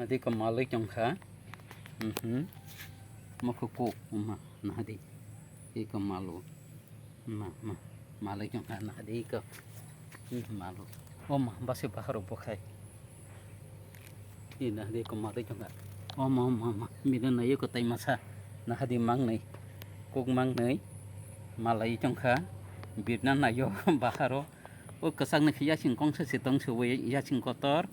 Hadi ko malay trong khá. Mà khô cụ mà nó đi. Đi ko malu. Mà malay trong khá nó đi ko. Malu. Mà basi bahar bokai. Ini hadi ko malay trong khá. Mà mira na ko tay masa. Na hadi mang này. Kuk mang này. Malay trong khá. Việt Nam na yo baharo. Kesang ni khia singkong se sitong suwe ya sing kotor.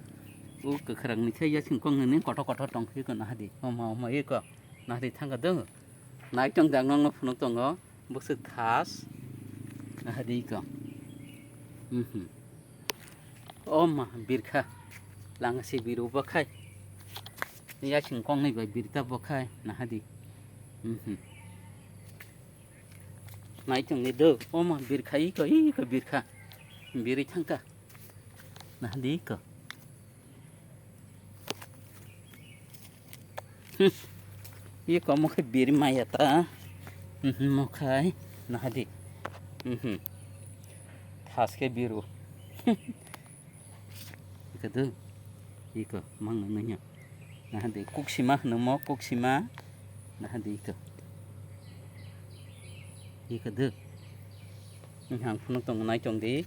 Kekerang ni khia singkong ni kotor tong khi ko na hadi. Mà ko. Na hadi thang ka dong. Nai trong dang ngong no tong go. Buk se khas. Na hadi ko. Mà birkha. Lang si biru bakai. Ya singkong ni bai birta bakai na hadi. Nai trong ni do. Mà birkha ko birkha. Biri thangka. Nah di ko. Iya ko mo kay biri mayata. Mo kay nah di. Khas ke biru. Ika do. Iko mang nanya. Nah di kuksima nemo kuksima. Nah di ko. Ika do. Hang phun tong nai chong di.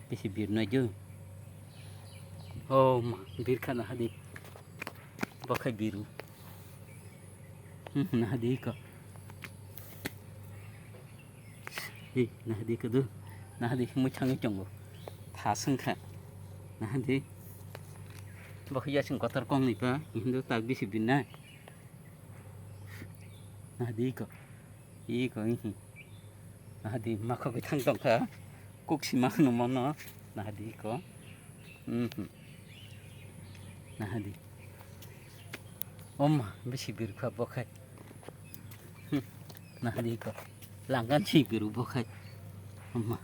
Bisi bir na jo. Mà bir kana hadi. Bakai biru. Nah hadi ko. Nah hadi ko do. Nah hadi mu chang chong. Tha sang kha. Nah hadi. Bakai ya sing kotor kong ni pa. Hindu tak bisi bin na. Nah hadi ko. Ko Nah hadi makho ko thang tong kha. Kuksima no mono nah hadi ko. Nah hadi. Mà bisi biru kha bokai. Nah hadi ko. Langgan si biru bokai. Mà.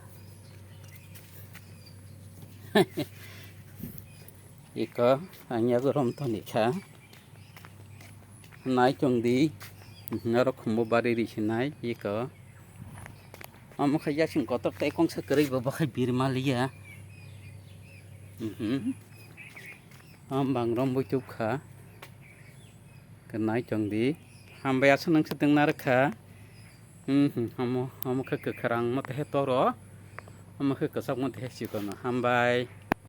Iko anya gorom to ni kha. Nai chong di. Narok mo bari ri sinai iko. Ama khaya sing kotor tay kong sa kari babakai birma liya. Bang rombo chup kha. Kenai chong di. Hambay asa nang sedeng nar kha. Amo kha kekerang mate he toro. Amo kha kesak mate he sikono. Hambay.